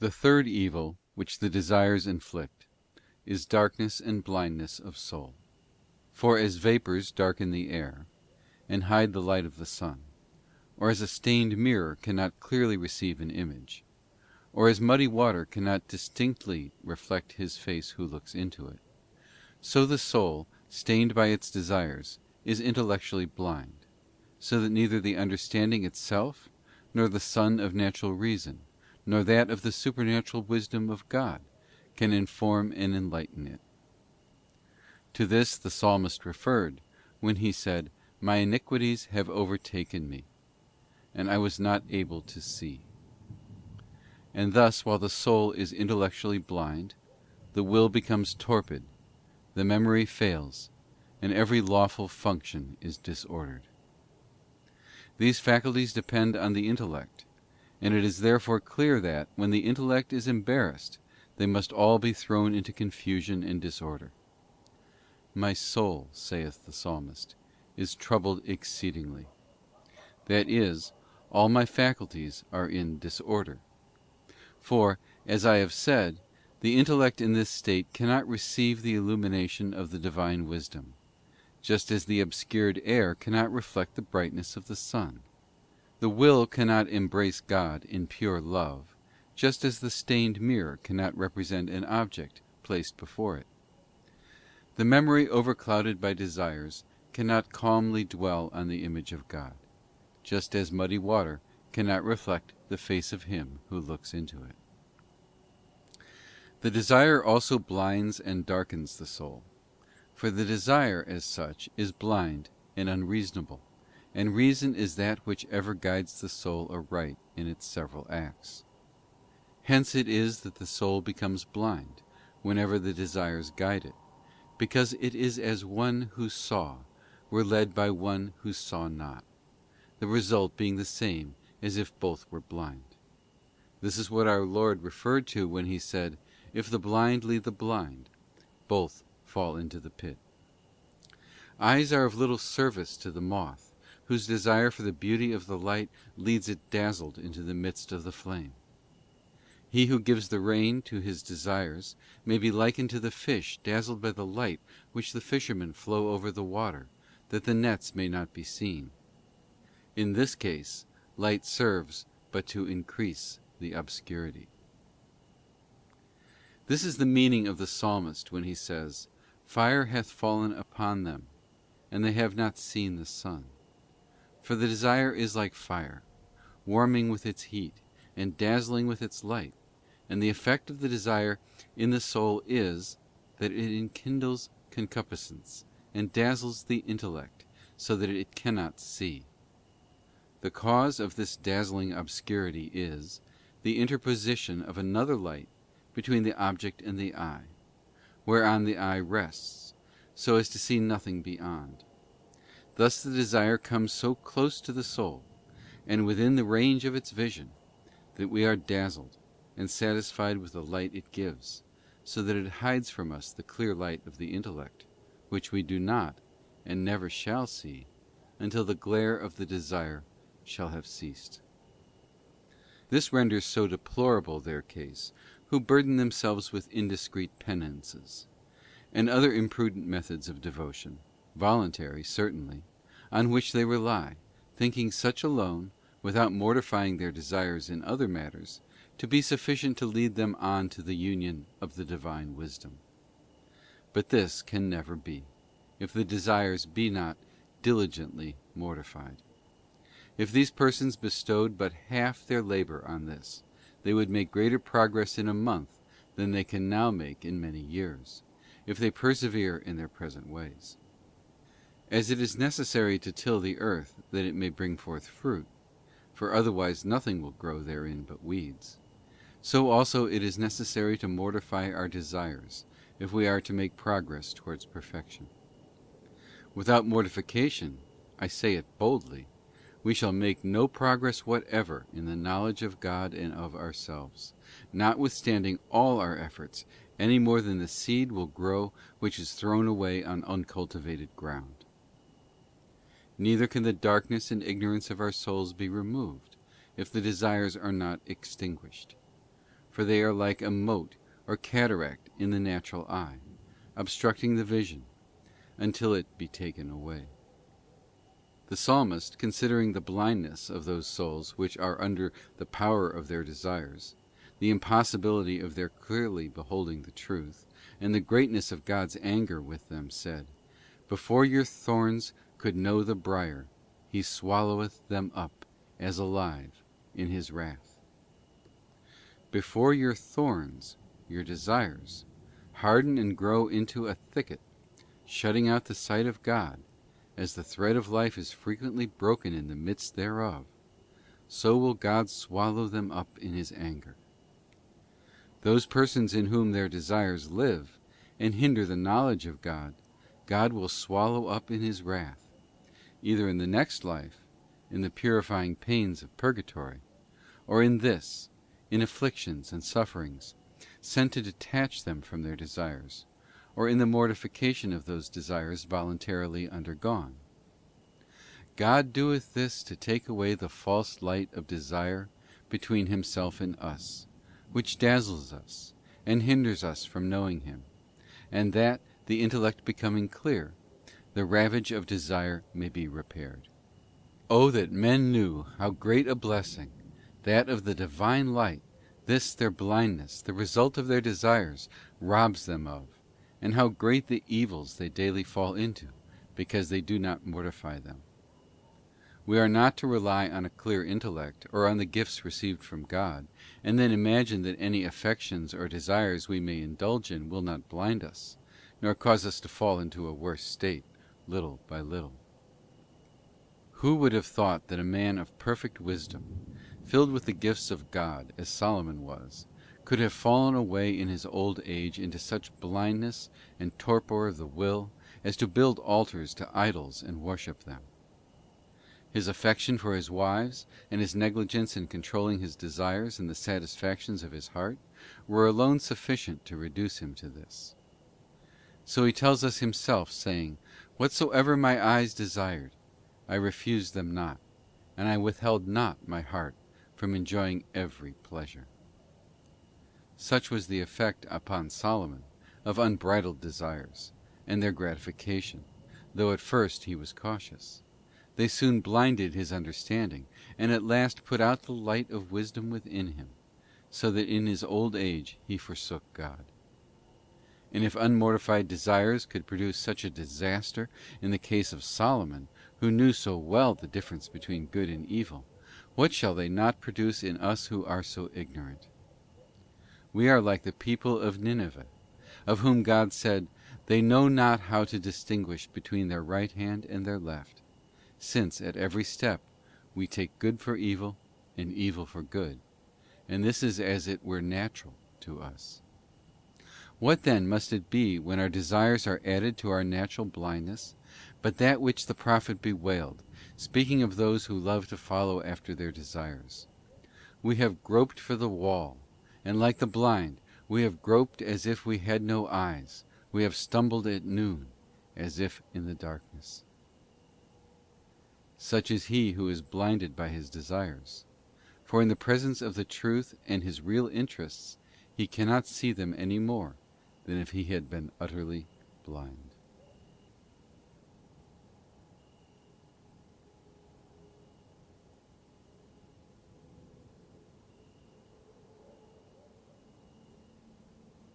The third evil which the desires inflict is darkness and blindness of soul. For as vapours darken the air, and hide the light of the sun, or as a stained mirror cannot clearly receive an image, or as muddy water cannot distinctly reflect his face who looks into it, so the soul, stained by its desires, is intellectually blind, so that neither the understanding itself, nor the sun of natural reason, nor that of the supernatural wisdom of God, can inform and enlighten it. To this the Psalmist referred when he said, 'My iniquities have overtaken me, and I was not able to see.' And thus, while the soul is intellectually blind, the will becomes torpid, the memory fails, and every lawful function is disordered. These faculties depend on the intellect, and it is therefore clear that, when the intellect is embarrassed, they must all be thrown into confusion and disorder. 'My soul,' saith the Psalmist, 'is troubled exceedingly.' That is, all my faculties are in disorder. For, as I have said, the intellect in this state cannot receive the illumination of the divine wisdom, just as the obscured air cannot reflect the brightness of the sun. The will cannot embrace God in pure love, just as the stained mirror cannot represent an object placed before it. The memory overclouded by desires cannot calmly dwell on the image of God, just as muddy water cannot reflect the face of him who looks into it. The desire also blinds and darkens the soul, for the desire, as such, is blind and unreasonable, and reason is that which ever guides the soul aright in its several acts. Hence it is that the soul becomes blind whenever the desires guide it, because it is as one who saw were led by one who saw not, the result being the same as if both were blind. This is what our Lord referred to when he said, 'If the blind lead the blind, both fall into the pit.' Eyes are of little service to the moth, whose desire for the beauty of the light leads it dazzled into the midst of the flame. He who gives the rein to his desires may be likened to the fish dazzled by the light which the fishermen flow over the water, that the nets may not be seen. In this case, light serves but to increase the obscurity. This is the meaning of the Psalmist when he says, 'Fire hath fallen upon them, and they have not seen the sun.' For the desire is like fire, warming with its heat, and dazzling with its light, and the effect of the desire in the soul is, that it enkindles concupiscence, and dazzles the intellect, so that it cannot see. The cause of this dazzling obscurity is the interposition of another light between the object and the eye, whereon the eye rests, so as to see nothing beyond. Thus the desire comes so close to the soul, and within the range of its vision, that we are dazzled and satisfied with the light it gives, so that it hides from us the clear light of the intellect, which we do not and never shall see until the glare of the desire shall have ceased. This renders so deplorable their case who burden themselves with indiscreet penances, and other imprudent methods of devotion, voluntary certainly, on which they rely, thinking such alone, without mortifying their desires in other matters, to be sufficient to lead them on to the union of the divine wisdom. But this can never be, if the desires be not diligently mortified. If these persons bestowed but half their labour on this, they would make greater progress in a month than they can now make in many years, if they persevere in their present ways. As it is necessary to till the earth that it may bring forth fruit, for otherwise nothing will grow therein but weeds, so also it is necessary to mortify our desires, if we are to make progress towards perfection. Without mortification, I say it boldly, we shall make no progress whatever in the knowledge of God and of ourselves, notwithstanding all our efforts, any more than the seed will grow which is thrown away on uncultivated ground. Neither can the darkness and ignorance of our souls be removed, if the desires are not extinguished. for they are like a mote or cataract in the natural eye, obstructing the vision, until it be taken away. The psalmist, considering the blindness of those souls which are under the power of their desires, the impossibility of their clearly beholding the truth, and the greatness of God's anger with them, said, Before your thorns could know the briar, he swalloweth them up as alive in his wrath. Before your thorns, your desires, harden and grow into a thicket, shutting out the sight of God, as the thread of life is frequently broken in the midst thereof, so will God swallow them up in his anger. Those persons in whom their desires live, and hinder the knowledge of God, God will swallow up in his wrath, either in the next life, in the purifying pains of purgatory, or in this, in afflictions and sufferings, sent to detach them from their desires, or in the mortification of those desires voluntarily undergone. God doeth this to take away the false light of desire between himself and us, which dazzles us, and hinders us from knowing him, and that, the intellect becoming clear, the ravage of desire may be repaired. Oh, that men knew how great a blessing, that of the divine light, this their blindness, the result of their desires, robs them of, and how great the evils they daily fall into, because they do not mortify them. We are not to rely on a clear intellect, or on the gifts received from God, and then imagine that any affections or desires we may indulge in will not blind us, nor cause us to fall into a worse state, little by little. Who would have thought that a man of perfect wisdom, filled with the gifts of God, as Solomon was, could have fallen away in his old age into such blindness and torpor of the will as to build altars to idols and worship them? His affection for his wives, and his negligence in controlling his desires and the satisfactions of his heart, were alone sufficient to reduce him to this. So he tells us himself, saying, Whatsoever my eyes desired, I refused them not, and I withheld not my heart from enjoying every pleasure. Such was the effect upon Solomon of unbridled desires, and their gratification, though at first he was cautious. They soon blinded his understanding, and at last put out the light of wisdom within him, so that in his old age he forsook God. And if unmortified desires could produce such a disaster in the case of Solomon, who knew so well the difference between good and evil, what shall they not produce in us who are so ignorant? We are like the people of Nineveh, of whom God said, They know not how to distinguish between their right hand and their left, since at every step we take good for evil and evil for good, and this is as it were natural to us. What then must it be when our desires are added to our natural blindness, but that which the prophet bewailed, speaking of those who love to follow after their desires? We have groped for the wall, and like the blind, we have groped as if we had no eyes, we have stumbled at noon, as if in the darkness. Such is he who is blinded by his desires, for in the presence of the truth and his real interests he cannot see them any more than if he had been utterly blind.